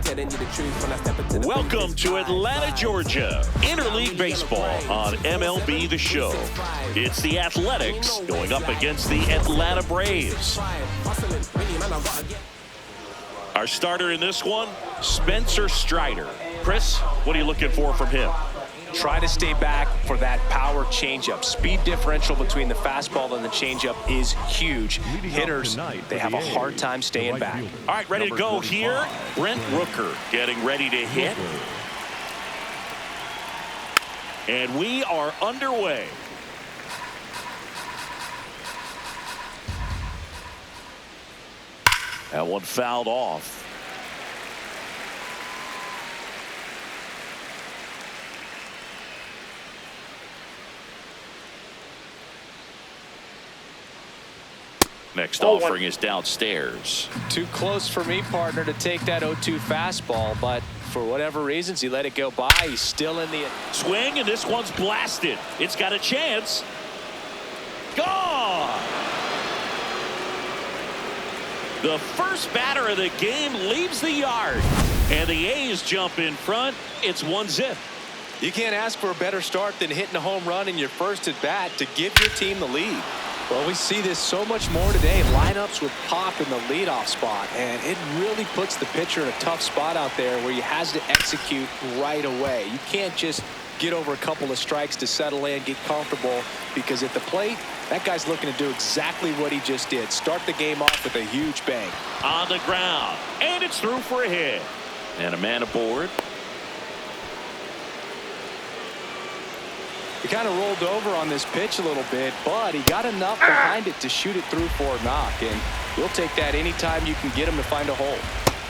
Welcome to Atlanta, Georgia. Interleague baseball on MLB The Show. It's the Athletics going up against the Atlanta Braves. Our starter in this one, Spencer Strider. Chris, what are you looking for from him? Try to stay back for that power changeup. Speed differential between the fastball and the changeup is huge. Hitters, they have a hard time staying back. All right, ready to go here. Brent Rooker getting ready to hit. And we are underway. That one fouled off. Next offering is downstairs. Too close for me, partner, to take that 0-2 fastball, but for whatever reasons, he let it go by. He's still in the swing, and this one's blasted. It's got a chance. Gone! The first batter of the game leaves the yard, and the A's jump in front. It's 1-0. You can't ask for a better start than hitting a home run in your first at bat to give your team the lead. Well, we see this so much more today. Lineups with pop in the leadoff spot, and it really puts the pitcher in a tough spot out there where he has to execute right away. You can't just get over a couple of strikes to settle in, get comfortable, because at the plate, that guy's looking to do exactly what he just did. Start the game off with a huge bang. On the ground, and it's through for a hit. And a man aboard. He kind of rolled over on this pitch a little bit, but he got enough behind it to shoot it through for a knock, and we'll take that anytime you can get him to find a hole.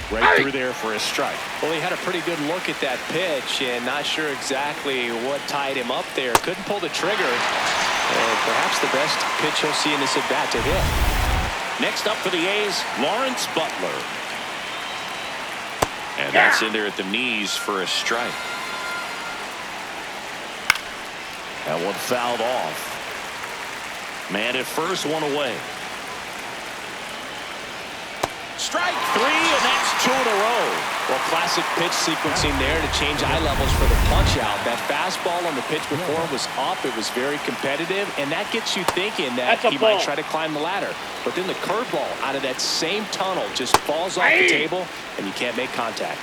Right through there for a strike. Well, he had a pretty good look at that pitch and not sure exactly what tied him up there. Couldn't pull the trigger. And perhaps the best pitch he'll see in this at-bat to hit. Next up for the A's, Lawrence Butler. And that's in there at the knees for a strike. That one fouled off. Man at first, one away. Strike three, and that's 2 in a row. Well, classic pitch sequencing there to change eye levels for the punch out. That fastball on the pitch before was up. It was very competitive, and that gets you thinking that he might try to climb the ladder. But then the curveball out of that same tunnel just falls off the table, and you can't make contact.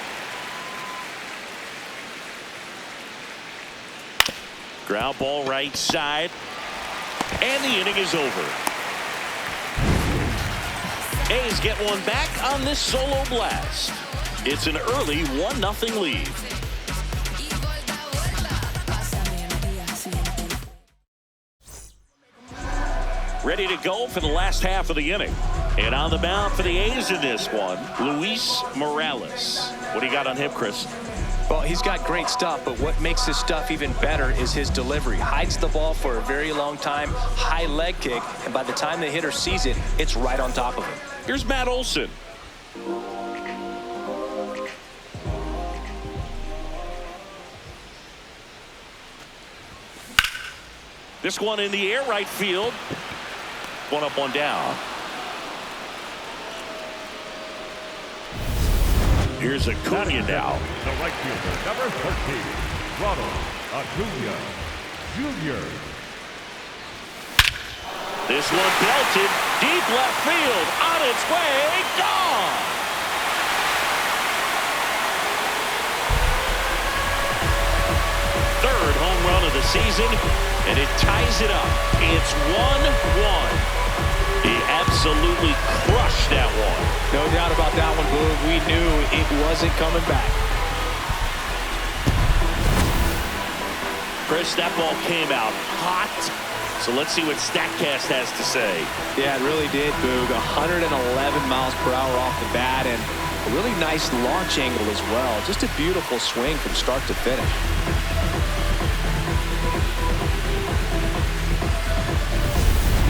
Ground ball right side, and the inning is over. A's get one back on this solo blast. It's an early 1-0 lead. Ready to go for the last half of the inning. And on the mound for the A's in this one, Luis Morales. What do you got on him, Chris? Well, he's got great stuff, but what makes his stuff even better is his delivery. Hides the ball for a very long time, high leg kick, and by the time the hitter sees it, it's right on top of him. Here's Matt Olson. This one in the air, right field. One up, one down. Here's Acuna now. The right fielder, number 13, Ronald Acuna Jr. This one belted deep left field, on its way, gone. Third home run of the season, and it ties it up. It's 1-1. He absolutely crushed that one. No doubt about that one, Boog. We knew it wasn't coming back. Chris, that ball came out hot. So let's see what StatCast has to say. Yeah, it really did, Boog. 111 miles per hour off the bat, and a really nice launch angle as well. Just a beautiful swing from start to finish.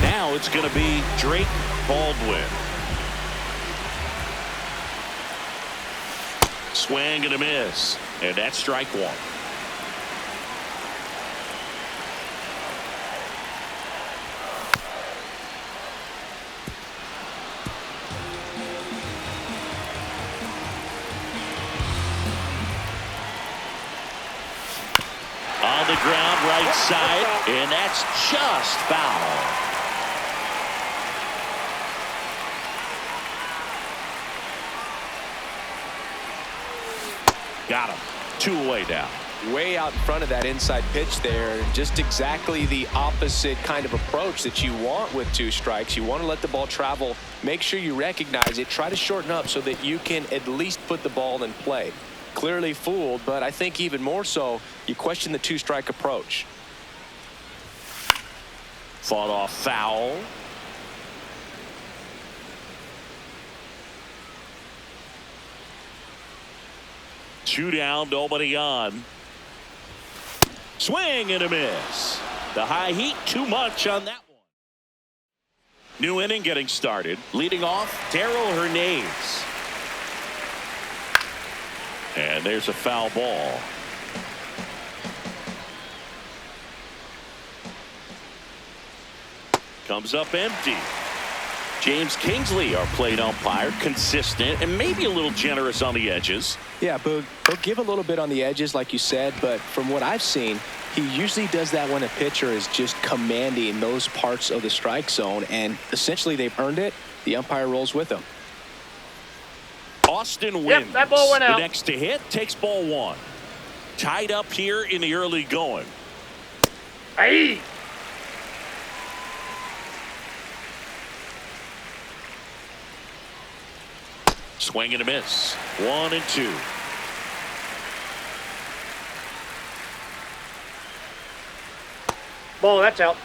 Now it's going to be Drake Baldwin. Swing and a miss. And that's strike one. ground right side, and that's just foul. Got him. 2 away now. Way out in front of that inside pitch there. Just exactly the opposite kind of approach that you want with 2 strikes. You want to let the ball travel. Make sure you recognize it. Try to shorten up so that you can at least put the ball in play. Clearly fooled, but I think even more so, you question the 2-strike approach. Fought off foul. Two down, nobody on. Swing and a miss. The high heat, too much on that one. New inning getting started. Leading off, Darryl Hernandez. And there's a foul ball. Comes up empty. James Kingsley, our plate umpire, consistent and maybe a little generous on the edges. Yeah, Boog, he'll give a little bit on the edges, like you said, but from what I've seen, he usually does that when a pitcher is just commanding those parts of the strike zone, and essentially they've earned it. The umpire rolls with them. Austin wins. Yep, that ball went out. The next to hit takes ball 1. Tied up here in the early going. Hey! Swing and a miss. 1 and 2. Ball, that's out.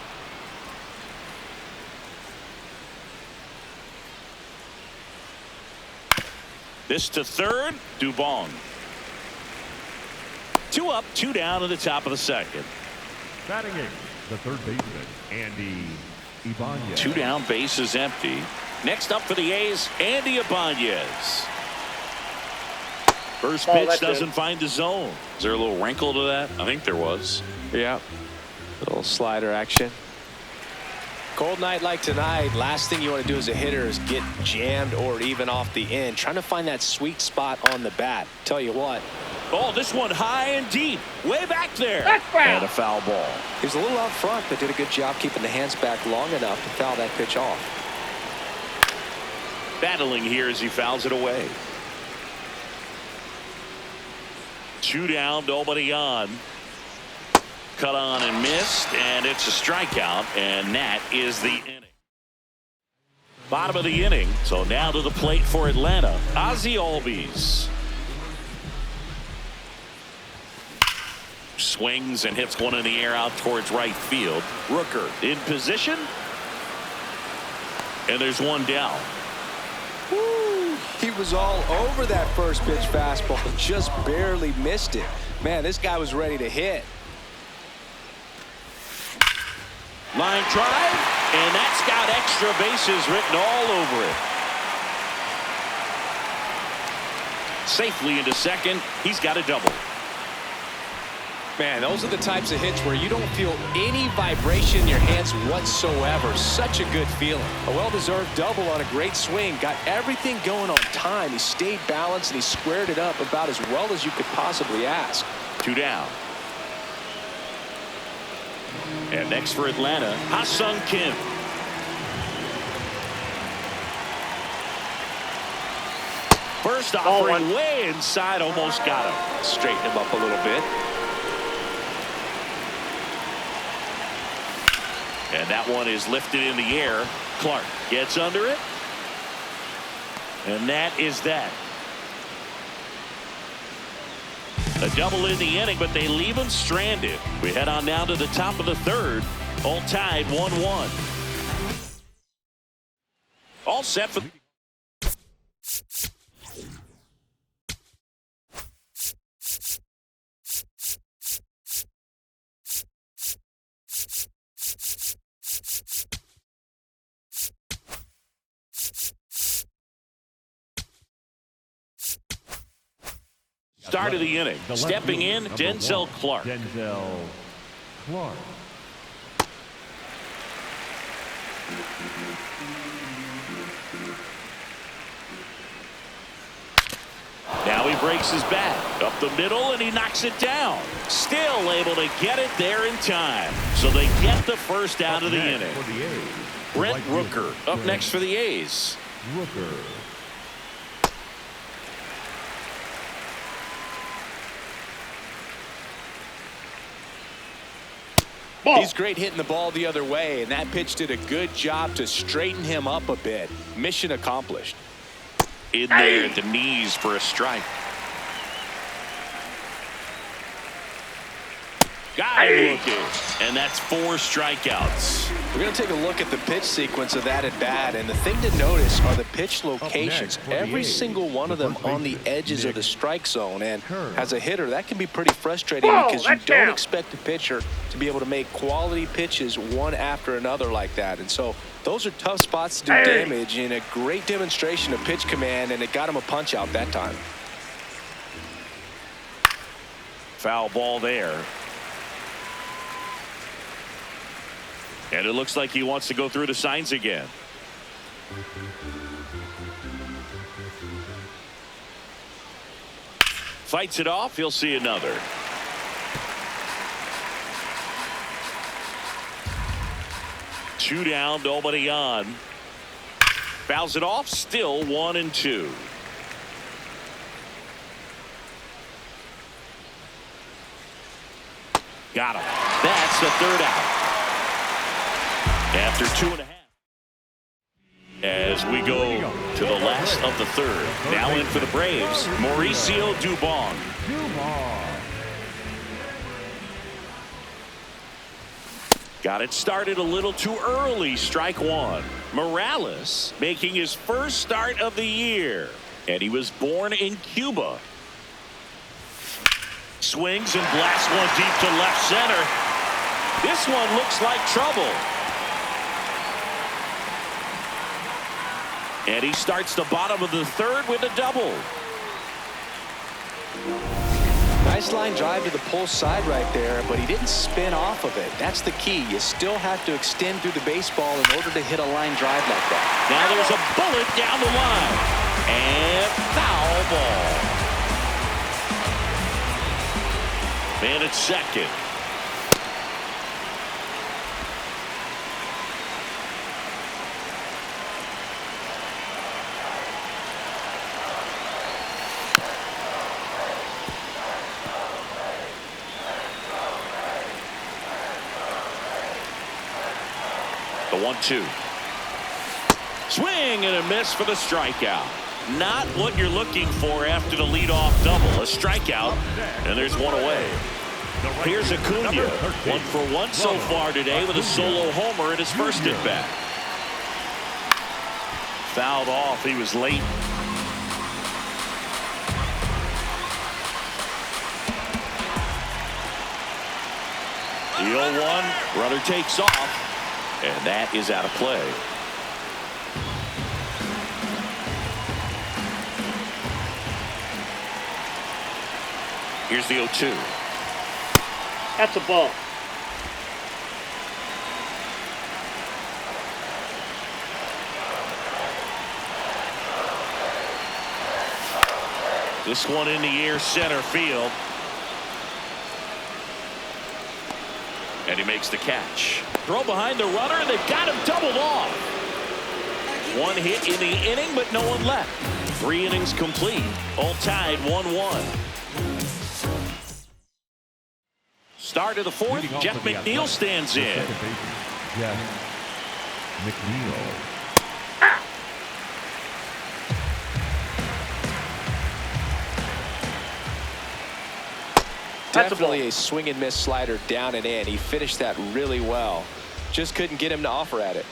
This to third, Dubon. 2 up, 2 down in the top of the second. Batting 8th, the third baseman, Andy Ibanez. 2 down, base is empty. Next up for the A's, Andy Ibanez. First pitch that's doesn't it. find the zone. Is there a little wrinkle to that? I think there was. Yeah, little slider action. Cold night like tonight, last thing you want to do as a hitter is get jammed or even off the end. Trying to find that sweet spot on the bat. Tell you what. Oh, this one high and deep. Way back there. That's foul. And a foul ball. He was a little out front, but did a good job keeping the hands back long enough to foul that pitch off. Battling here as he fouls it away. 2 down, nobody on. Cut on and missed, and it's a strikeout, and that is the inning. Bottom of the inning, so now to the plate for Atlanta, Ozzie Albies. Swings and hits one in the air out towards right field. Rooker in position, and there's 1 down. Woo! He was all over that first pitch fastball, just barely missed it. Man, this guy was ready to hit. Line drive, and that's got extra bases written all over it. Safely into second. He's got a double. Man, those are the types of hits where you don't feel any vibration in your hands whatsoever. Such a good feeling. A well-deserved double on a great swing. Got everything going on time. He stayed balanced and he squared it up about as well as you could possibly ask. 2 down. And next for Atlanta, Ha-Sung Kim. First offering way inside, almost got him. Straighten him up a little bit. And that one is lifted in the air. Clark gets under it. And that is that. A double in the inning, but they leave him stranded. We head on down to the top of the third. All tied 1-1. All set for... Start of the inning. Stepping in, Denzel Clark. Denzel Clark. Now he he breaks his bat. Up the middle, and he knocks it down. Still able to get it there in time. So they get the first out of the inning. Brent Rooker up next for the A's. Rooker. He's great hitting the ball the other way, and that pitch did a good job to straighten him up a bit. Mission accomplished. In there at the knees for a strike. Got him looking. And that's 4 strikeouts. We're going to take a look at the pitch sequence of that at bat, and the thing to notice are the pitch locations. Every single one of them on the edges of the strike zone, and as a hitter, that can be pretty frustrating because you don't expect a pitcher to be able to make quality pitches one after another like that. And so those are tough spots to do damage, and a great demonstration of pitch command, and it got him a punch out that time. Foul ball there. And it looks like he wants to go through the signs again. Fights it off. He'll see another. Two down, nobody on. Fouls it off. Still 1-2. Got him. That's the third out. After 2.5. As we go to the last of the third. Now in for the Braves, Mauricio Dubon. Got it started a little too early. Strike 1. Morales making his first start of the year. And he was born in Cuba. Swings and blasts one deep to left center. This one looks like trouble. And he starts the bottom of the third with a double. Nice line drive to the pull side right there, but he didn't spin off of it. That's the key. You still have to extend through the baseball in order to hit a line drive like that. Now there's a bullet down the line. And foul ball. Man at second. The 1-2. Swing and a miss for the strikeout. Not what you're looking for after the leadoff double. A strikeout, and there's one away. Here's Acuna. 1 for 1 so far today with a solo homer at his first at bat. Fouled off. He was late. The 0-1. Runner takes off. And that is out of play. Here's the 0-2. That's a ball. This one in the air, center field. And he makes the catch. Throw behind the runner, and they've got him doubled off. One hit in the inning, but no one left. 3 innings complete. All tied 1-1. Start of the fourth. Jeff McNeil stands in. Jeff McNeil. Definitely a swing and miss slider down and in. He finished that really well. Just couldn't get him to offer at it.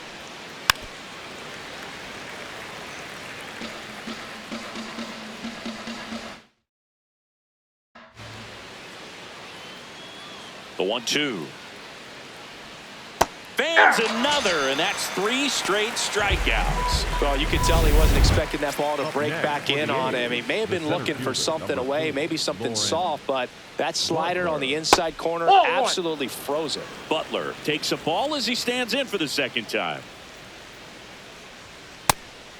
The 1-2. Fans another, and that's 3 straight strikeouts. Well, you could tell he wasn't expecting that ball to break back in on him. He may have been looking for something away, maybe something soft, but that slider on the inside corner absolutely froze it. Butler takes a ball as he stands in for the second time.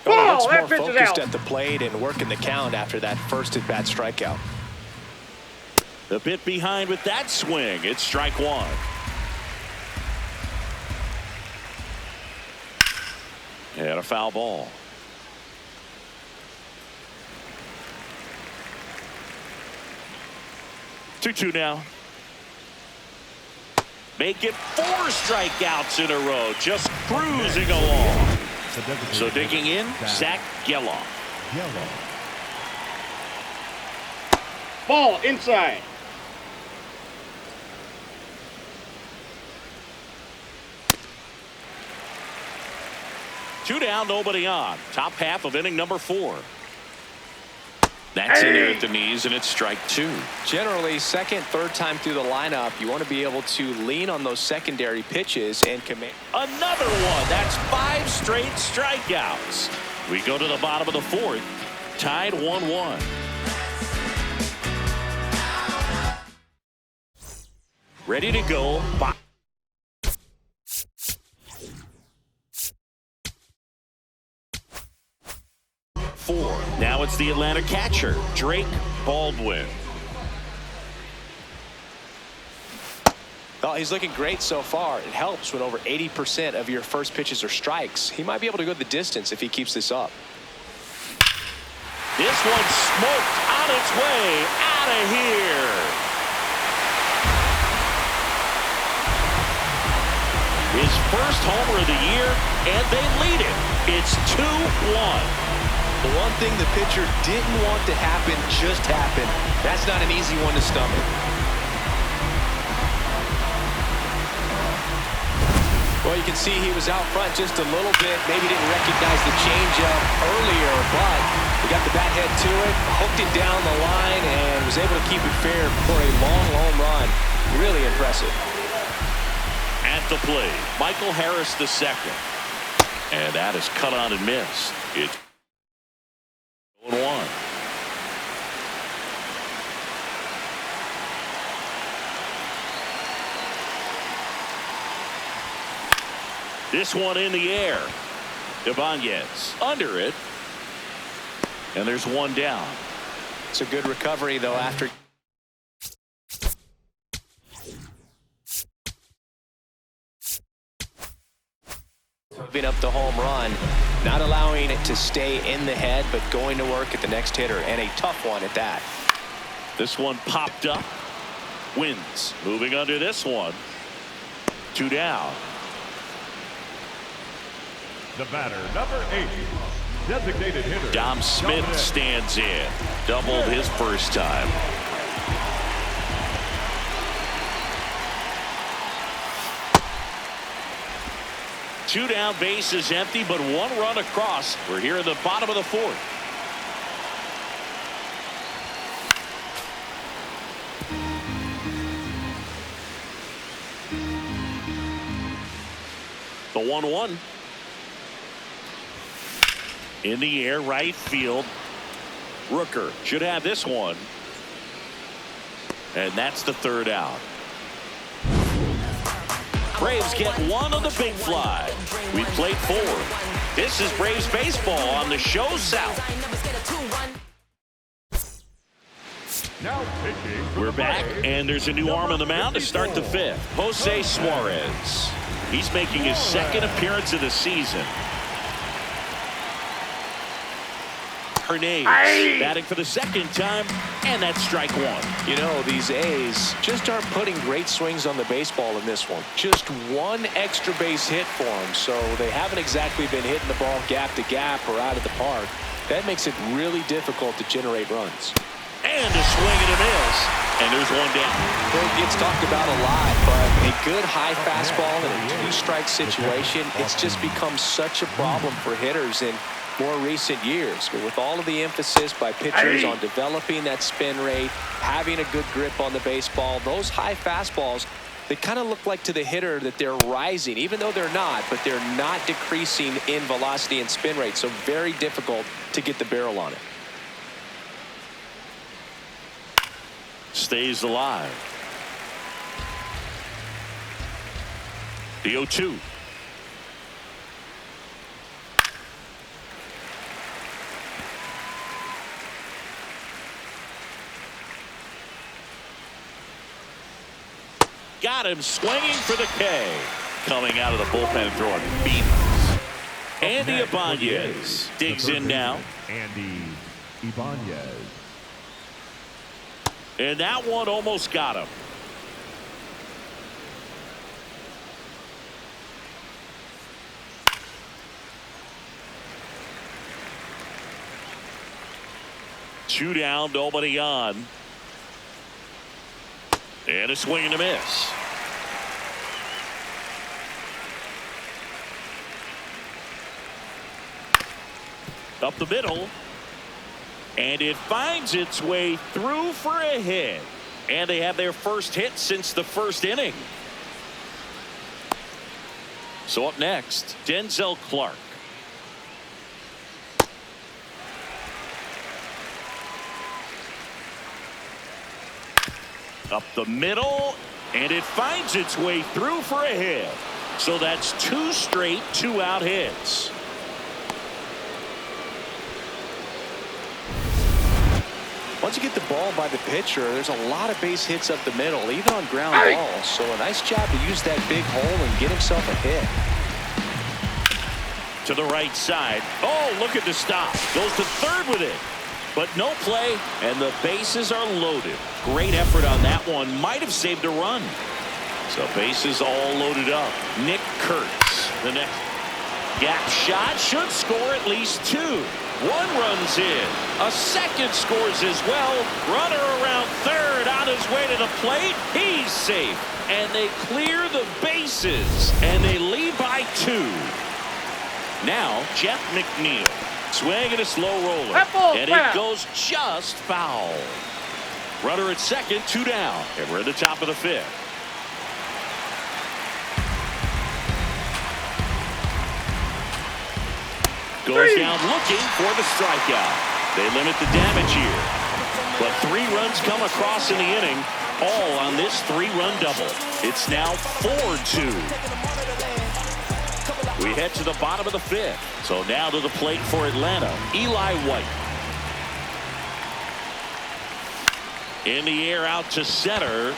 Oh, Ball, looks that more pitch is focused out. at the plate and working the count after that first at-bat strikeout. A bit behind with that swing. It's strike one. And a foul ball. 2-2 now. Make it 4 strikeouts in a row. Just cruising along. So digging in, Zach Geloff. Ball inside. Two down, nobody on. Top half of inning number 4. That's in there at the knees, and it's strike 2. Generally, second, third time through the lineup, you want to be able to lean on those secondary pitches and command. Another one. That's 5 straight strikeouts. We go to the bottom of the 4th. Tied 1-1. Ready to go. 4. Now it's the Atlanta catcher, Drake Baldwin. Well, he's looking great so far. It helps when over 80% of your first pitches are strikes. He might be able to go the distance if he keeps this up. This one smoked on its way out of here. His first homer of the year, and they lead it. It's 2-1. The one thing the pitcher didn't want to happen just happened. That's not an easy one to stomach. Well, you can see he was out front just a little bit. Maybe didn't recognize the changeup earlier, but he got the bat head to it, hooked it down the line, and was able to keep it fair for a long home run. Really impressive. At the plate, Michael Harris II. And that is cut on and missed. It's 1-1. This one in the air. Ibanez under it. And there's one down. It's a good recovery, though, after. Moving up the home run, not allowing it to stay in the head, but going to work at the next hitter, and a tough one at that. This one popped up. Wins. Moving under this one. 2 down. The batter, number 8, designated hitter. Dom Smith stands in. Doubled his first time. Two down, bases empty, but 1 run across. We're here in the bottom of the 4th. The 1-1. In the air, right field. Rooker should have this one. And that's the 3rd out. Braves get one on the big fly. We played 4. This is Braves baseball on the show South. Now pitching. We're back, and there's a new arm on the mound to start the 5th. Jose Suarez. He's making his 2nd appearance of the season. Hernandez batting for the 2nd time, and that's strike 1. You know, these A's just aren't putting great swings on the baseball in this one. Just 1 extra base hit for them, so they haven't exactly been hitting the ball gap to gap or out of the park. That makes it really difficult to generate runs. And a swing and a miss, and there's one down. Well, it gets talked about a lot, but a good high fastball in a 2-strike situation, it's just become such a problem for hitters in more recent years. But with all of the emphasis by pitchers on developing that spin rate, having a good grip on the baseball, those high fastballs, they kind of look like to the hitter that they're rising, even though they're not, but they're not decreasing in velocity and spin rate, so very difficult to get the barrel on it. Stays alive. The 0-2. got him swinging for the K. Coming out of the bullpen throwing beatings. Andy Ibanez digs in now. Andy Ibanez. And that one almost got him. Two down, nobody on. And a swing and a miss. Up the middle. And it finds its way through for a hit. And they have their first hit since the first inning. So up next, Denzel Clark. Up the middle, and it finds its way through for a hit. So that's two straight two-out hits. Once you get the ball by the pitcher, there's a lot of base hits up the middle, even on ground balls. So a nice job to use that big hole and get himself a hit. To the right side. Oh, look at the stop. Goes to third with it. But no play, and the bases are loaded. Great effort on that one. Might have saved a run. So bases all loaded up. Nick Kurtz, the next gap shot, should score at least two. One runs in. A second scores as well. Runner around third on his way to the plate. He's safe. And they clear the bases. And they lead by two. Now, Jeff McNeil. Swing and a slow roller. And it goes just foul. Runner at second, two down. And we're at the top of the fifth. Goes down looking for the strikeout. They limit the damage here. But 3 runs come across in the inning, all on this 3-run double. It's now 4-2. We head to the bottom of the fifth. So now to the plate for Atlanta, Eli White. In the air out to center.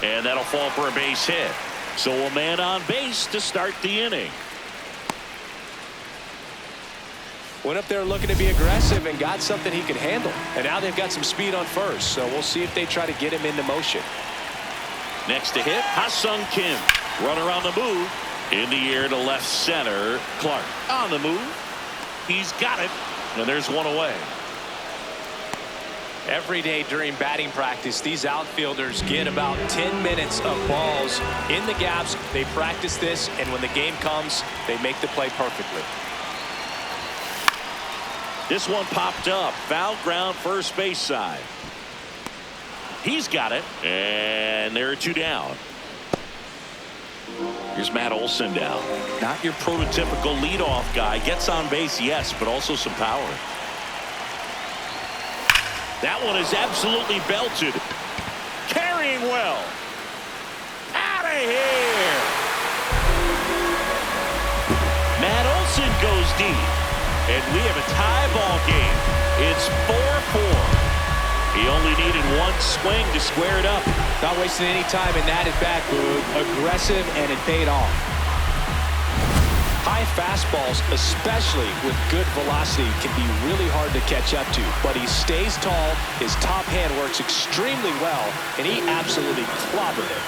And that'll fall for a base hit. So a man on base to start the inning. Went up there looking to be aggressive and got something he could handle. And now they've got some speed on first. So we'll see if they try to get him into motion. Next to hit, Ha-Sung Kim. Runner on the move. In the air to left center. Clark on the move. He's got it. And there's one away. Every day during batting practice, these outfielders get about 10 minutes of balls in the gaps. They practice this, and when the game comes, they make the play perfectly. This one popped up. Foul ground first base side. He's got it. And there are 2 down. Here's Matt Olson down. Not your prototypical leadoff guy. Gets on base, yes, but also some power. That one is absolutely belted. Carrying well. Out of here. Matt Olson goes deep. And we have a tie ball game. It's 4-4. He only needed one swing to square it up. Not wasting any time in that at-bat, Boog. Aggressive, and it paid off. High fastballs, especially with good velocity, can be really hard to catch up to. But he stays tall, his top hand works extremely well, and he absolutely clobbered it.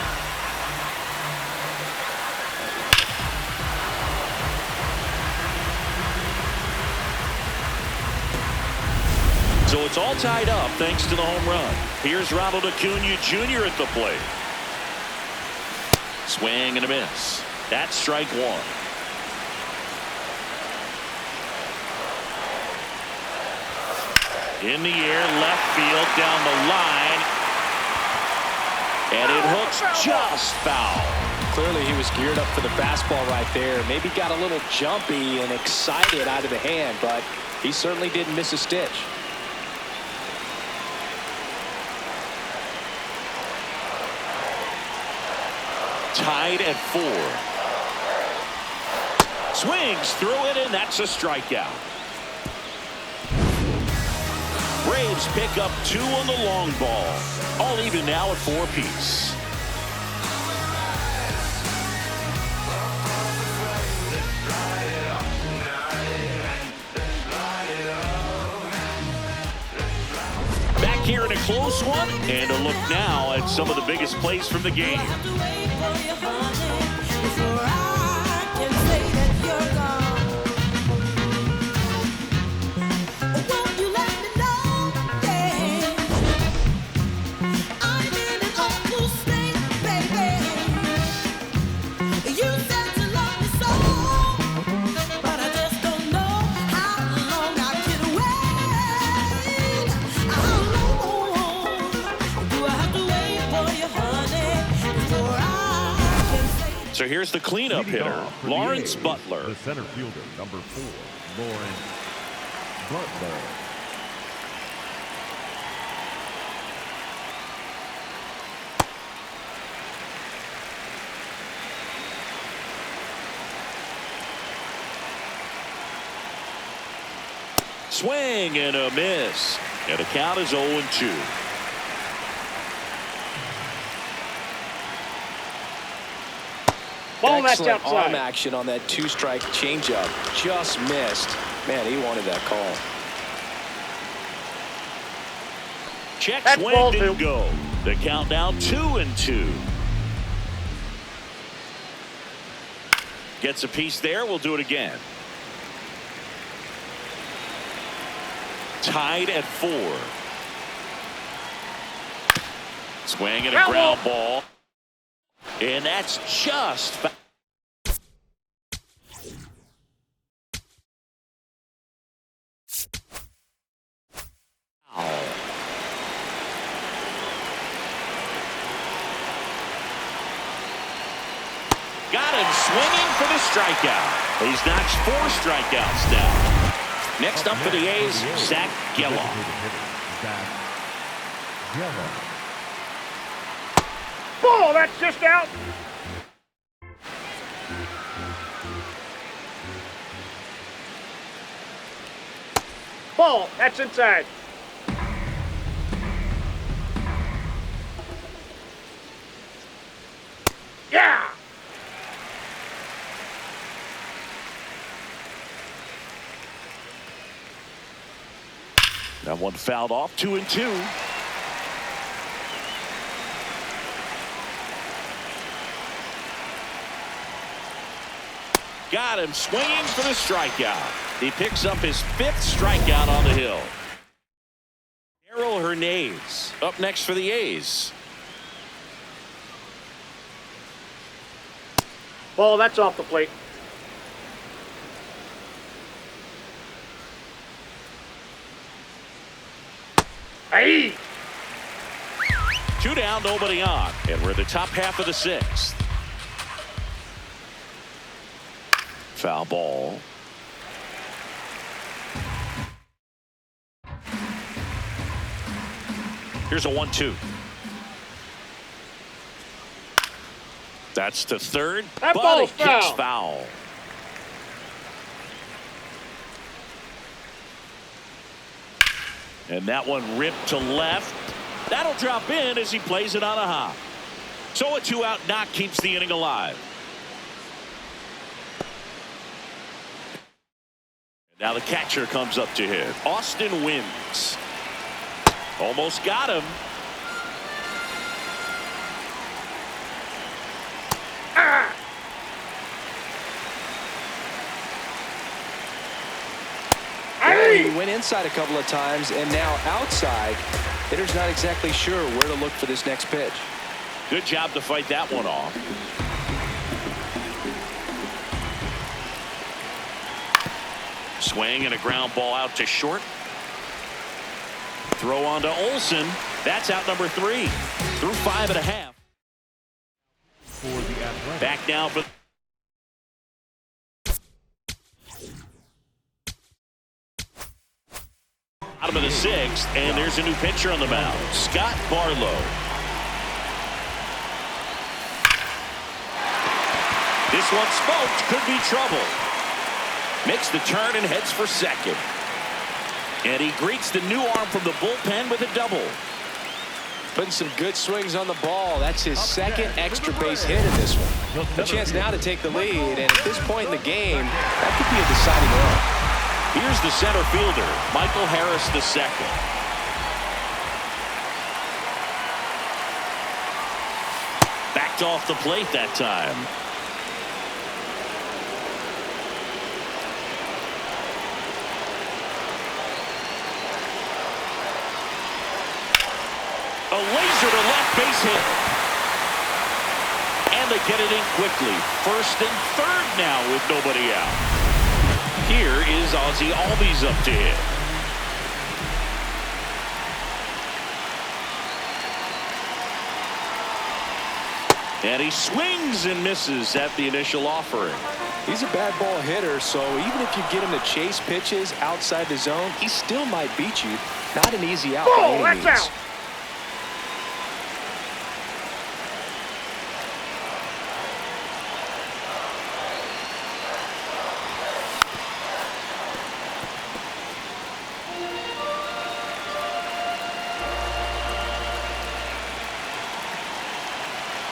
So it's all tied up thanks to the home run. Here's Ronald Acuna Jr. at the plate. Swing and a miss. That's strike one. In the air, left field, down the line. And it hooks just foul. Clearly he was geared up for the fastball right there. Maybe got a little jumpy and excited out of the hand, but he certainly didn't miss a stitch. Tied at 4. Swings through it, and that's a strikeout. Braves pick up 2 on the long ball. All even now at 4 apiece. close one, and a look now at some of the biggest plays from the game. So here's the cleanup hitter, Lawrence Butler. The center fielder, number 4, Lawrence Butler. Swing and a miss. And the count is 0-2. Ball, that's Excellent outside. arm action on that 2-strike changeup. Just missed. Man, he wanted that call. Check That's swing ball didn't two. go. The count now 2-2. Gets a piece there. We'll do it again. Tied at 4. Swing and a ground ball. And that's just foul. Got him swinging for the strikeout. He's notched 4 strikeouts now. Next up for the A's, Zach Geloff. Ball, that's just out. Ball, that's inside. Yeah. That one fouled off. 2-2. Got him swinging for the strikeout. He picks up his 5th strikeout on the hill. Harold Hernandez up next for the A's. Ball, that's off the plate. Hey. 2 down, nobody on. And we're in the top half of the 6th. Foul ball. Here's a 1-2. That's to third, That but ball's it kicks foul. foul. And that one ripped to left. That'll drop in as he plays it on a hop. So a 2-out knock keeps the inning alive. Now the catcher comes up to hit. Austin wins. Almost got him. He went inside a couple of times, and now outside. Hitter's not exactly sure where to look for this next pitch. Good job to fight that one off. Swing and a ground ball out to short. Throw on to Olsen. That's out number 3. Through 5.5. For the Athletics. Back now for bottom of the 6th, and there's a new pitcher on the mound, Scott Barlow. This one smoked, could be trouble. Makes the turn and heads for second. And he greets the new arm from the bullpen with a double. Putting some good swings on the ball. That's his second extra base hit in this one. A chance now to take the lead, and at this point in the game, that could be a deciding run. Here's the center fielder, Michael Harris II. Knocked off the plate that time. A laser to left, base hit. And they get it in quickly. First and third now with nobody out. Here is Ozzie Albies up to hit. And he swings and misses at the initial offering. He's a bad ball hitter, so even if you get him to chase pitches outside the zone, he still might beat you. Not an easy out by any means. That's out.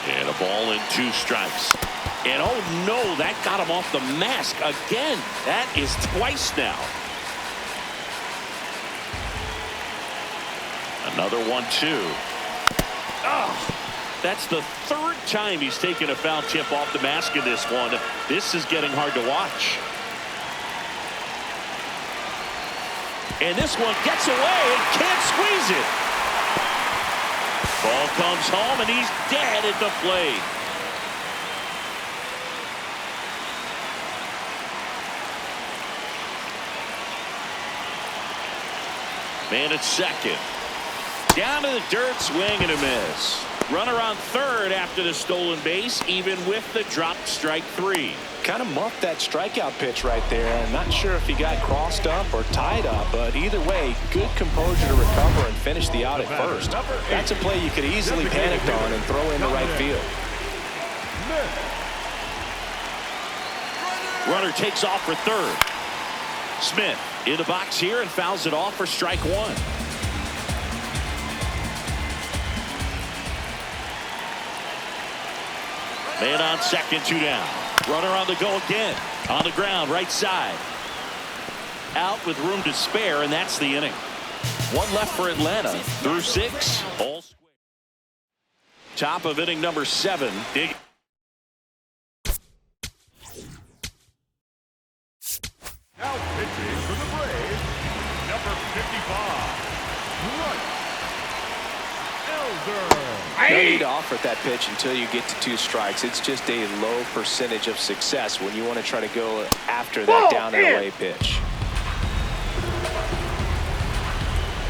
And a ball and 2 strikes. And oh no, that got him off the mask again. That is twice now. Another 1-2. Oh, that's the 3rd time he's taken a foul tip off the mask in this one. This is getting hard to watch. And this one gets away and can't squeeze it. Ball comes home and he's dead at the plate. Man at second. Down to the dirt, swing and a miss. Runner on third after the stolen base, even with the dropped strike 3. Kind of muffed that strikeout pitch right there. I'm not sure if he got crossed up or tied up, but either way, good composure to recover and finish the out at first. That's a play you could easily panic on and throw in the right field. Runner takes off for third. Smith in the box here and fouls it off for strike 1. Man on second, 2 down. Runner on the go again. On the ground, right side. Out with room to spare, and that's the inning. 1 left for Atlanta. Through 6. All square. Top of inning number 7. Dig. Now pitching for the Braves, number 55, Elder. No need to offer that pitch until you get to 2 strikes. It's just a low percentage of success when you want to try to go after that down and away pitch.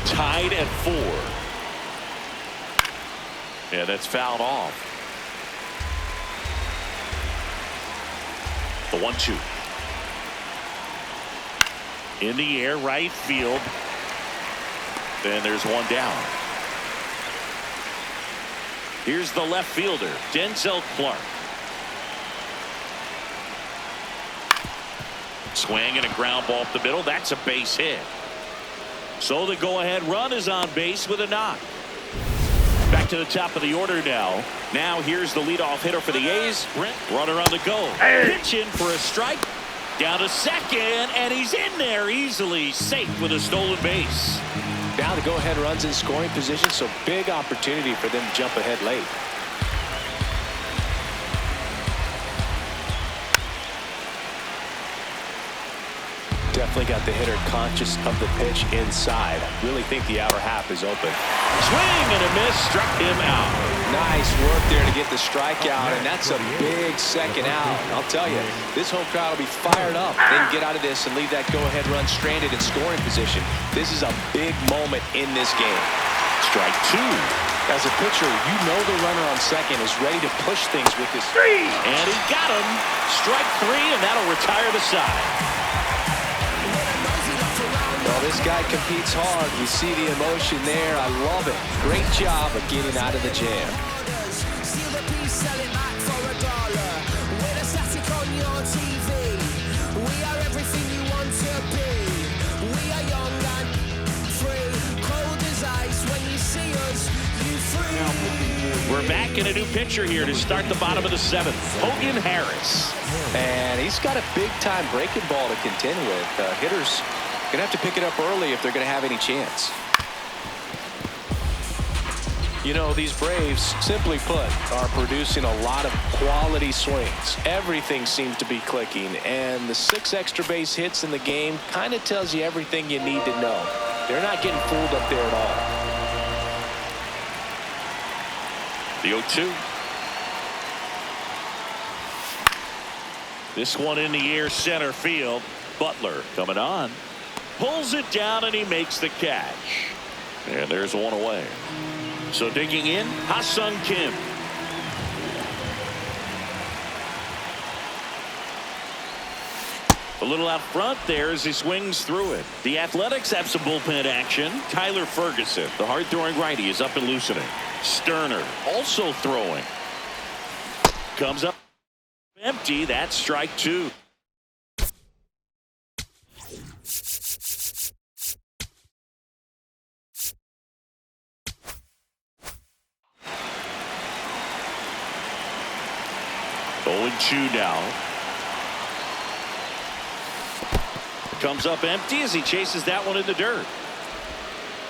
Tied at 4. Yeah, that's fouled off. The 1-2. In the air, right field. Then there's 1 down. Here's the left fielder, Denzel Clark. Swing and a ground ball up the middle. That's a base hit. So the go-ahead run is on base with a knock. Back to the top of the order now. Now here's the leadoff hitter for the A's. Brent, runner on the go. Pitch in for a strike. Down to second, and he's in there easily, safe with a stolen base. Now the go-ahead runs in scoring position, so big opportunity for them to jump ahead late. Definitely got the hitter conscious of the pitch inside. Really think the outer half is open. Swing and a miss, struck him out. Nice work there to get the strikeout, and that's a big second out. I'll tell you, this home crowd will be fired up. They can get out of this and leave that go-ahead run stranded in scoring position. This is a big moment in this game. Strike 2. As a pitcher, you know the runner on second is ready to push things with this. And he got him. Strike 3, and that'll retire the side. Well, this guy competes hard. You see the emotion there. I love it. Great job of getting out of the jam. We're back in a new pitcher here to start the bottom of the 7th. Hogan Harris. And he's got a big-time breaking ball to contend with. Hitters going to have to pick it up early if they're going to have any chance. You know, these Braves, simply put, are producing a lot of quality swings. Everything seems to be clicking, and the 6 extra base hits in the game kind of tells you everything you need to know. They're not getting fooled up there at all. The 0-2. This one in the air, center field. Butler coming on. Pulls it down, and he makes the catch. And there's one away. So digging in, Ha-Sung Kim. A little out front there as he swings through it. The Athletics have some bullpen action. Tyler Ferguson, the hard-throwing righty, is up and loosening. Sterner also throwing. Comes up empty. That's strike 2. Going 2 now. Comes up empty as he chases that one in the dirt.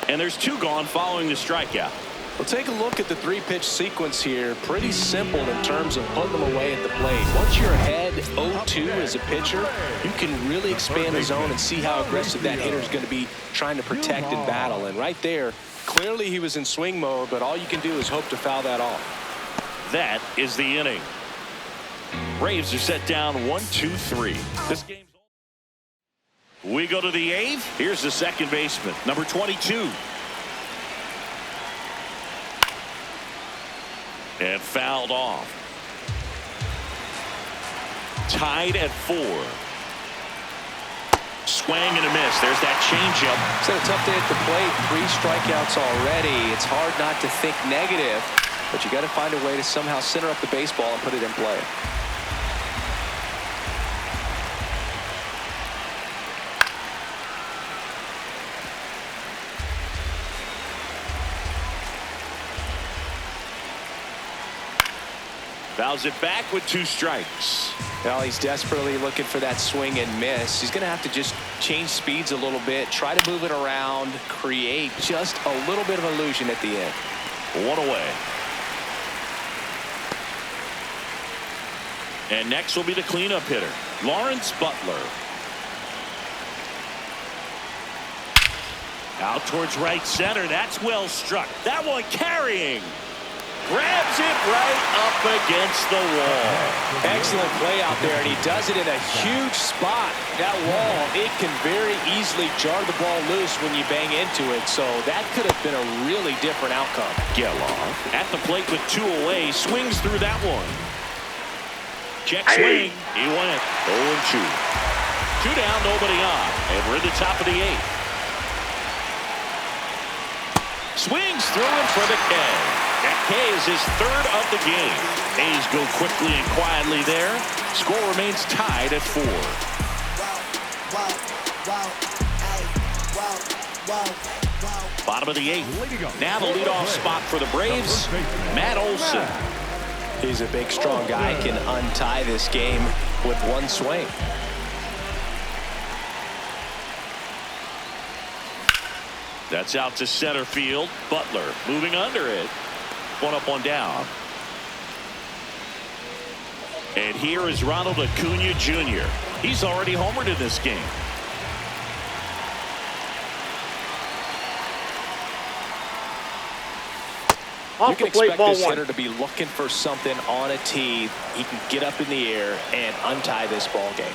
And there's 2 gone following the strikeout. Well, take a look at the 3-pitch sequence here. Pretty simple in terms of putting them away at the plate. Once you're ahead 0-2 as a pitcher, you can really expand the zone and see how aggressive that hitter is going to be trying to protect and battle. And right there, clearly he was in swing mode, but all you can do is hope to foul that off. That is the inning. Braves are set down 1-2-3. This game's over. We go to the 8th. Here's the second baseman, number 22. And fouled off. Tied at 4. Swing and a miss. There's that changeup. It's a tough day at the plate. 3 strikeouts already. It's hard not to think negative, but you got to find a way to somehow center up the baseball and put it in play. Fouls it back with 2 strikes. Well, he's desperately looking for that swing and miss. He's going to have to just change speeds a little bit, try to move it around, create just a little bit of illusion at the end. 1 away. And next will be the cleanup hitter, Lawrence Butler. Out towards right center. That's well struck. That one carrying. Grabs it right up against the wall. Excellent play out there, and he does it in a huge spot. That wall, it can very easily jar the ball loose when you bang into it, so that could have been a really different outcome. Geloff at the plate with 2 away, swings through that one. Check swing. He went 0-2. 2 down, nobody on, and we're at the top of the 8th. Swings through it for the K. That K is his 3rd of the game. A's go quickly and quietly there. Score remains tied at 4. Bottom of the 8th. Now the leadoff spot for the Braves, Matt Olson. He's a big, strong guy. Can untie this game with 1 swing. That's out to center field. Butler moving under it. 1 up, 1 down. And here is Ronald Acuna Jr. He's already homered in this game. You can expect this hitter to be looking for something on a tee. He can get up in the air and untie this ball game.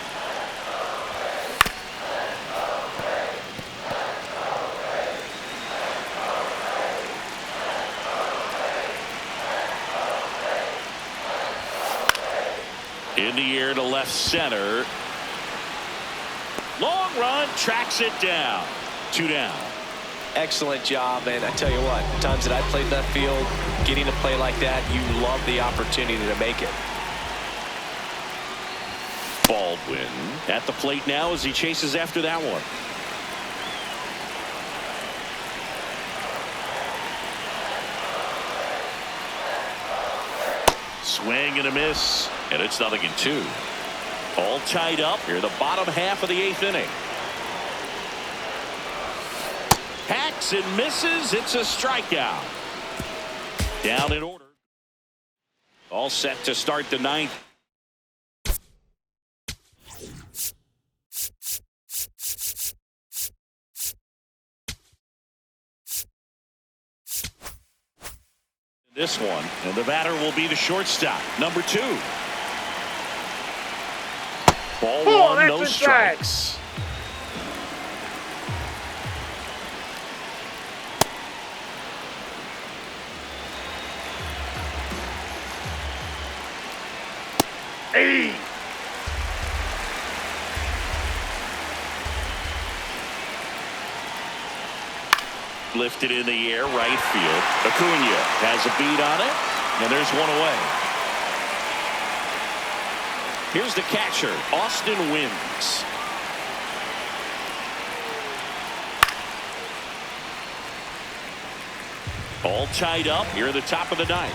In the air to left center. Long run, tracks it down. 2 down. Excellent job, and I tell you what, times that I played left field, getting a play like that, you love the opportunity to make it. Baldwin at the plate now as he chases after that one. Swing and a miss, and it's 0-2. All tied up here, the bottom half of the 8th inning. Hacks and misses. It's a strikeout. Down in order. All set to start the ninth. This one, and the batter will be the shortstop, number 2. Ball one, no strikes. Hey! Lifted in the air, right field. Acuna has a beat on it, and there's one away. Here's the catcher, Austin Wynns. All tied up here at the top of the ninth.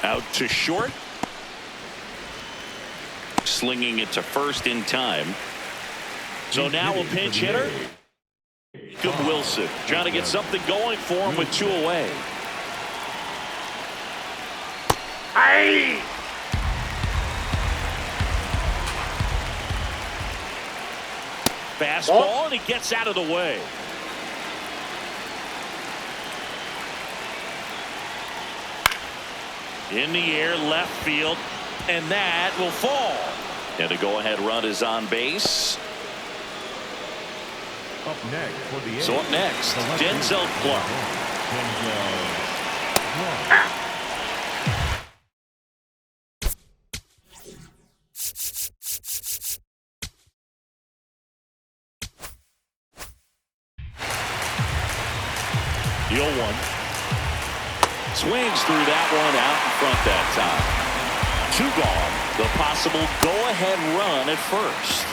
Out to short. Slinging it to first in time. So now a pinch hitter. Jacob Wilson trying to get something going for him with 2 away. Hey! Fastball, and he gets out of the way. In the air, left field, and that will fall. And a go-ahead run is on base. Up next for the A's. So up next, Denzel Clark. The 0-1. Swings through that one out in front that time. 2 gone. The possible go-ahead run at first.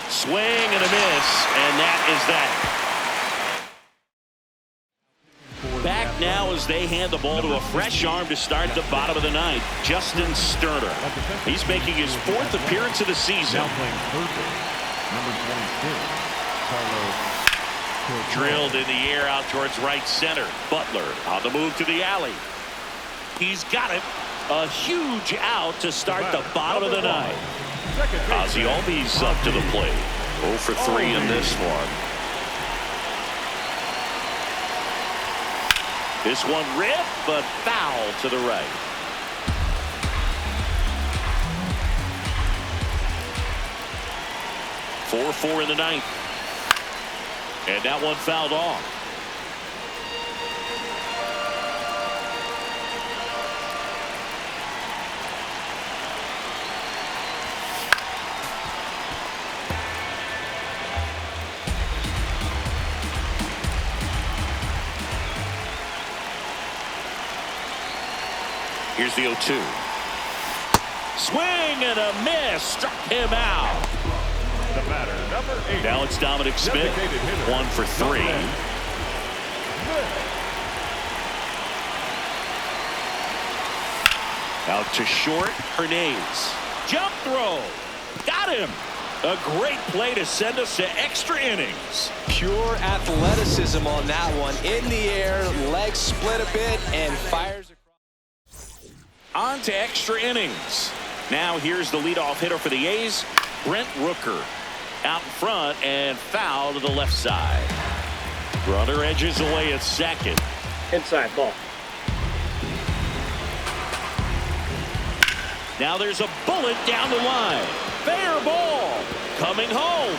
Swing and a miss, and that is that. Back now as they hand the ball to a fresh arm to start the bottom of the ninth, Justin Sterner. He's making his 4th appearance of the season. Now playing third base, number 26, Carlos. Drilled in the air out towards right center. Butler on the move to the alley. He's got it. A huge out to start the bottom of the ninth. Ozzie Albies up to the plate. 0 for 3 in this one. This one ripped, but foul to the right. Four in the ninth. And that one fouled off. Here's the 0-2. Swing and a miss. Struck him out. The batter, number 8. Now it's Dominic Smith. 1 for 3. Out to short. Hernandez. Jump throw. Got him. A great play to send us to extra innings. Pure athleticism on that one. In the air, legs split a bit, and fires across. On to extra innings. Now here's the leadoff hitter for the A's, Brent Rooker. Out in front and foul to the left side. Runner edges away at second. Inside ball. Now there's a bullet down the line. Fair ball. Coming home.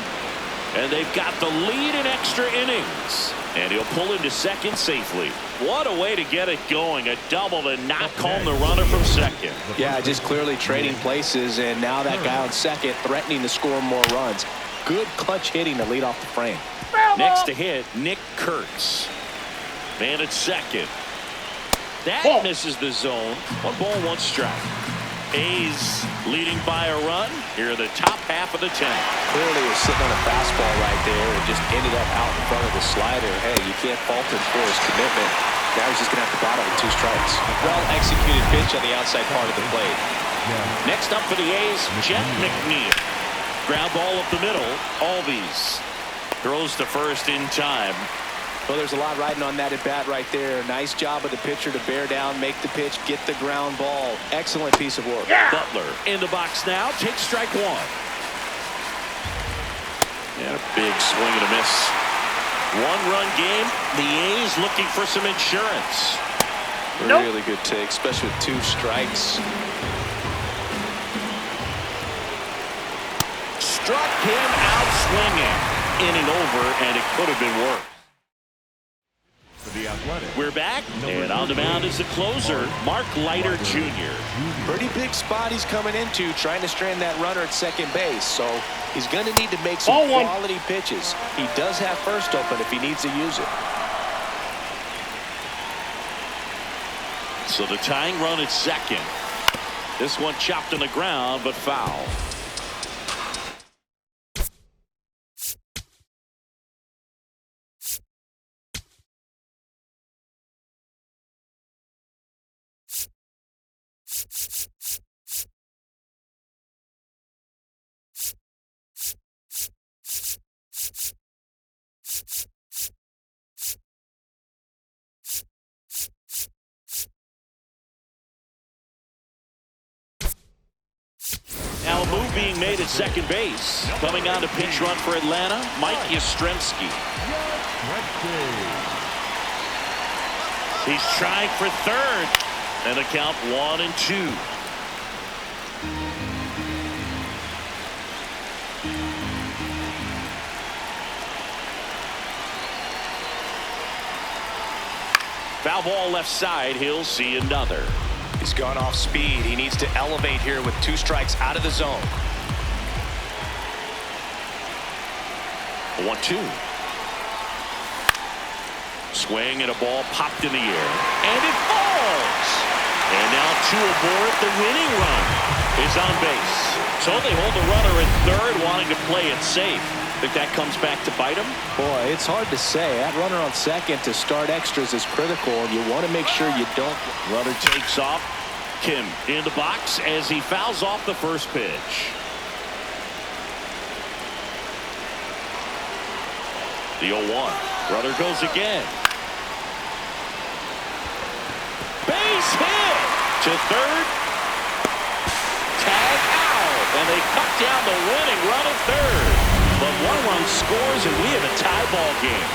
And they've got the lead in extra innings. And he'll pull into second safely. What a way to get it going. A double to knock home the runner from second. Yeah, just clearly trading places, and now that guy on second threatening to score more runs. Good clutch hitting to lead off the frame. Next to hit, Nick Kurtz. Man at second. That misses the zone. 1 ball, 1 strike. A's leading by a run here in the top half of the 10th. Clearly was sitting on a fastball right there and just ended up out in front of the slider. Hey, you can't fault him for his commitment. Now he's just going to have to bottle with 2 strikes. Well-executed pitch on the outside part of the plate. Next up for the A's, Jeff McNeil. ground ball up the middle. Albies throws to first in time. Well, there's a lot riding on that at bat right there. Nice job of the pitcher to bear down, make the pitch, get the ground ball. Excellent piece of work. Yeah. Butler in the box now. Takes strike one. And a big swing and a miss. One-run game. The A's looking for some insurance. Nope. Really good take, especially with 2 strikes. Struck him out swinging. Inning over, and it could have been worse. For the Athletic. We're back, and on the mound is the closer, Mark Leiter Jr. Pretty big spot he's coming into, trying to strand that runner at second base. So he's going to need to make some Ball one. quality pitches. He does have first open if he needs to use it. So the tying run at second. This one chopped on the ground, but foul. Now a move being made at second base. Coming on to pitch run for Atlanta, Mike Yastrzemski. He's trying for third. And the count 1-2. Foul ball left side. He'll see another. He's gone off speed. He needs to elevate here with 2 strikes out of the zone. 1-2. Swing and a ball popped in the air. And it falls. And now 2 aboard. The winning run is on base. So they hold the runner at third, wanting to play it safe. Think that comes back to bite him? Boy, it's hard to say. That runner on second to start extras is critical, and you want to make sure you don't. Runner takes off. Kim in the box as he fouls off the first pitch. The 0-1. Runner goes again. Base hit to third. Tag out. And they cut down the winning run at third. But 1 run scores, and we have a tie ball game.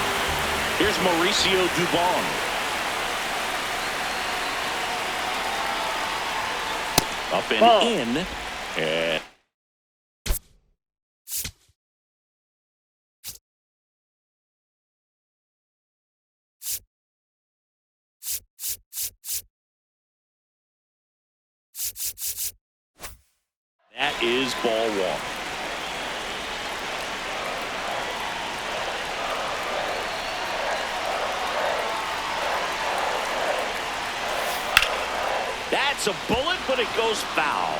Here's Mauricio Dubon. Up and Ball. in. And that is ball 1. That's a bullet, but it goes foul.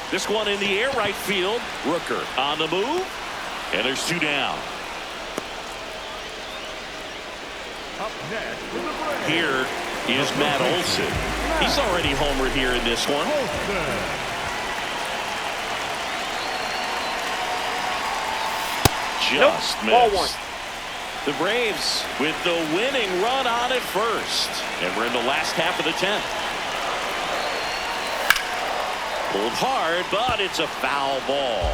This one in the air, right field. Rooker on the move, and there's 2 down. Up next for the Braves. Here is Matt Olson. He's already homered here in this one. Olsen. Just Ball missed. 1. The Braves with the winning run on at first. And we're in the last half of the 10th. Pulled hard, but it's a foul ball.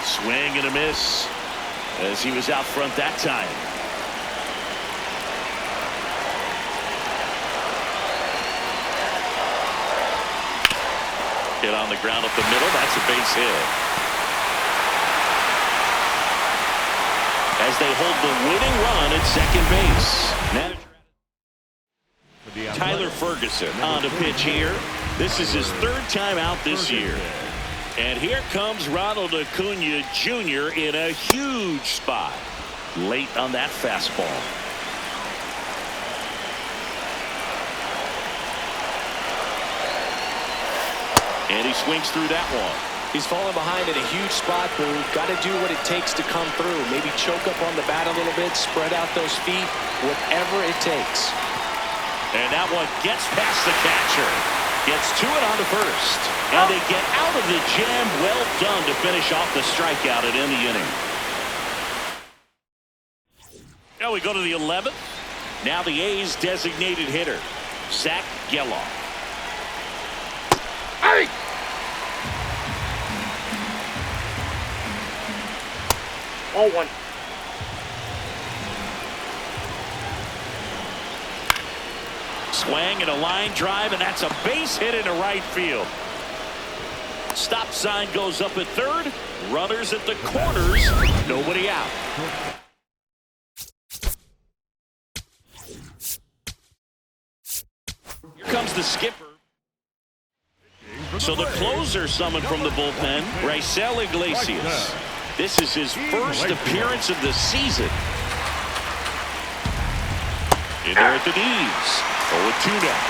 Swing and a miss as he was out front that time. Hit on the ground up the middle. That's a base hit. As they hold the winning run at second base. Tyler Ferguson on to pitch here. This is his 3rd time out this year. And here comes Ronald Acuna Jr. in a huge spot. Late on that fastball. And he swings through that one. He's falling behind in a huge spot, Boone. Got to do what it takes to come through. Maybe choke up on the bat a little bit, spread out those feet, whatever it takes. And that one gets past the catcher. Gets to it on the first. And they get out of the jam. Well done to finish off the strikeout and end the inning. Now we go to the 11th. Now the A's designated hitter, Zach Geloff. Hey! Oh, one. Swing and a line drive, and that's a base hit into right field. Stop sign goes up at third. Runners at the corners. Nobody out. Here comes the skipper. So the closer summoned from the bullpen, Raisel Iglesias. This is his first appearance of the season. In there at the knees. 0-2 now.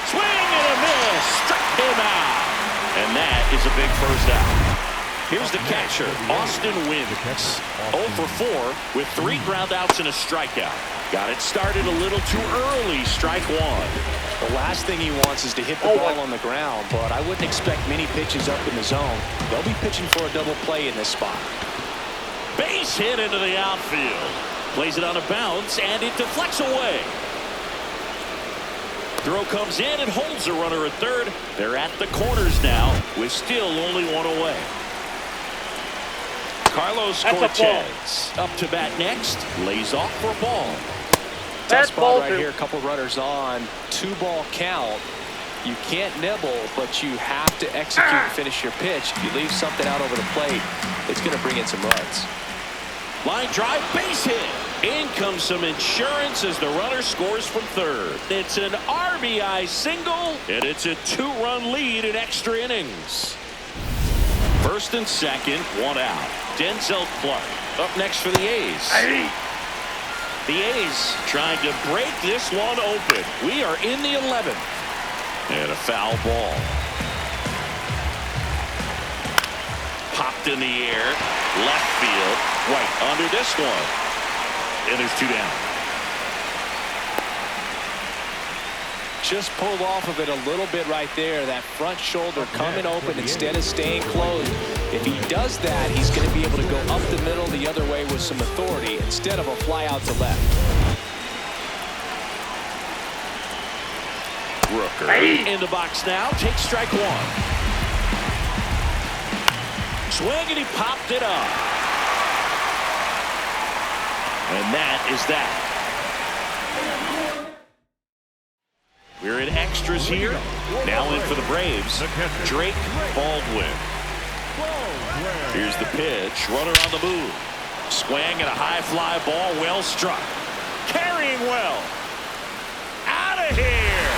Swing and a miss. Struck him out. And that is a big first out. Here's the catcher, Austin Wynns. 0 for 4 with 3 groundouts and a strikeout. Got it started a little too early. Strike one. The last thing he wants is to hit the ball on the ground, but I wouldn't expect many pitches up in the zone. They'll be pitching for a double play in this spot. Base hit into the outfield. Plays it on a bounce, and it deflects away. Throw comes in and holds the runner at third. They're at the corners now with still only one away. Carlos Cortez up to bat next. Lays off for a ball. Tough spot right here. A couple runners on. 2-ball count. You can't nibble, but you have to execute and finish your pitch. If you leave something out over the plate, it's going to bring in some runs. Line drive, base hit. In comes some insurance as the runner scores from third. It's an RBI single, and it's a 2-run lead in extra innings. First and second, 1 out. Denzel Clark up next for the A's. The A's trying to break this one open. We are in the 11th. And a foul ball. Popped in the air. Left field. Right under this one. And there's 2 down. Just pulled off of it a little bit right there. That front shoulder coming open instead of staying closed. If he does that, he's going to be able to go up the middle the other way with some authority instead of a fly out to left. Rooker in the box now. Takes strike one. Swing and he popped it up. And that is that. We're in extras here. Now in for the Braves, Drake Baldwin. Here's the pitch. Runner on the move. Swing and a high fly ball. Well struck. Carrying well. Out of here.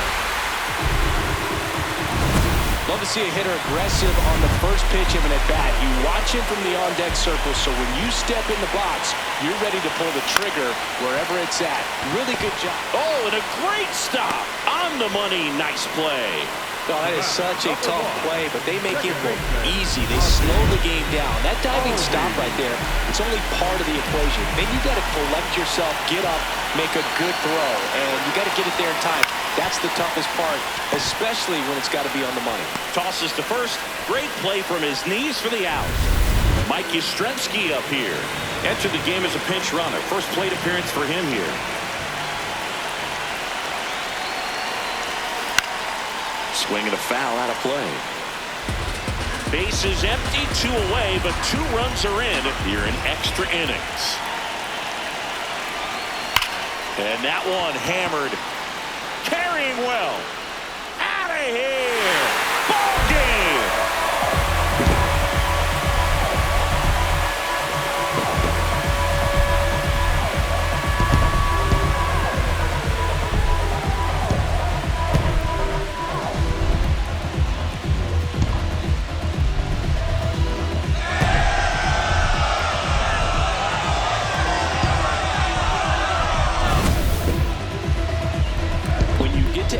Love to see a hitter aggressive on the first pitch of an at-bat. You watch him from the on-deck circle, so when you step in the box, you're ready to pull the trigger wherever it's at. Really good job. Oh, and a great stop. On the money. Nice play. Oh, that is such a tough play, but they make it look easy. They slow the game down. That diving stop right there, it's only part of the equation. Then you got to collect yourself, get up, make a good throw, and you got to get it there in time. That's the toughest part, especially when it's got to be on the money. Tosses to first. Great play from his knees for the out. Mike Yastrzemski up here. Entered the game as a pinch runner. First plate appearance for him here. Swing and a foul out of play. Bases empty, 2 away, but 2 runs are in here in extra innings. And that one hammered. Carrying well. Out of here. Ball game.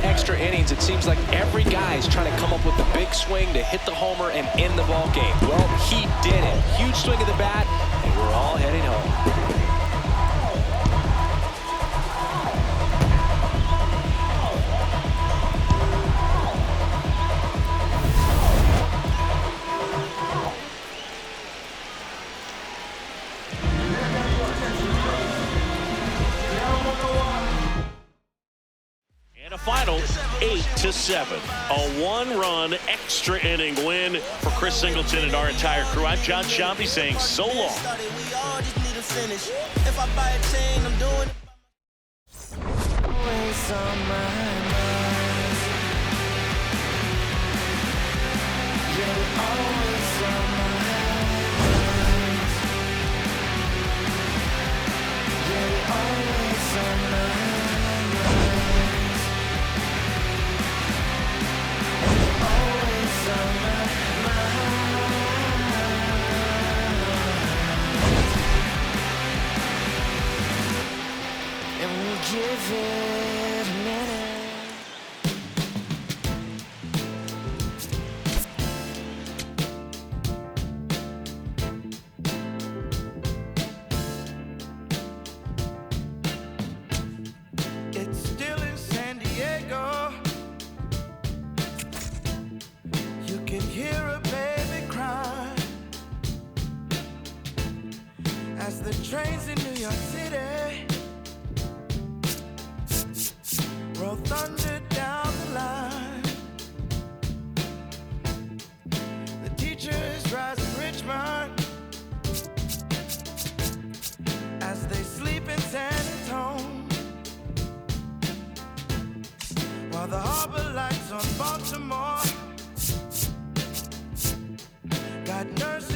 Extra innings, it seems seems like every guy is trying to come up with the big swing to hit the homer and end the ball game. Well, he did it. Huge swing of the bat, and we're all heading home. A final 8-7. A one-run extra inning win for Chris Singleton and our entire crew. I'm John Shambi saying so long. If I buy a chain, I'm doing it. Always on my mind. You're always on my mind. You're always on my mind. Give it a minute. It's still in San Diego. You can hear a baby cry as the trains in New York City roll thunder down the line. The teachers rise in Richmond as they sleep in San Antonio, while the harbor lights on Baltimore got nurses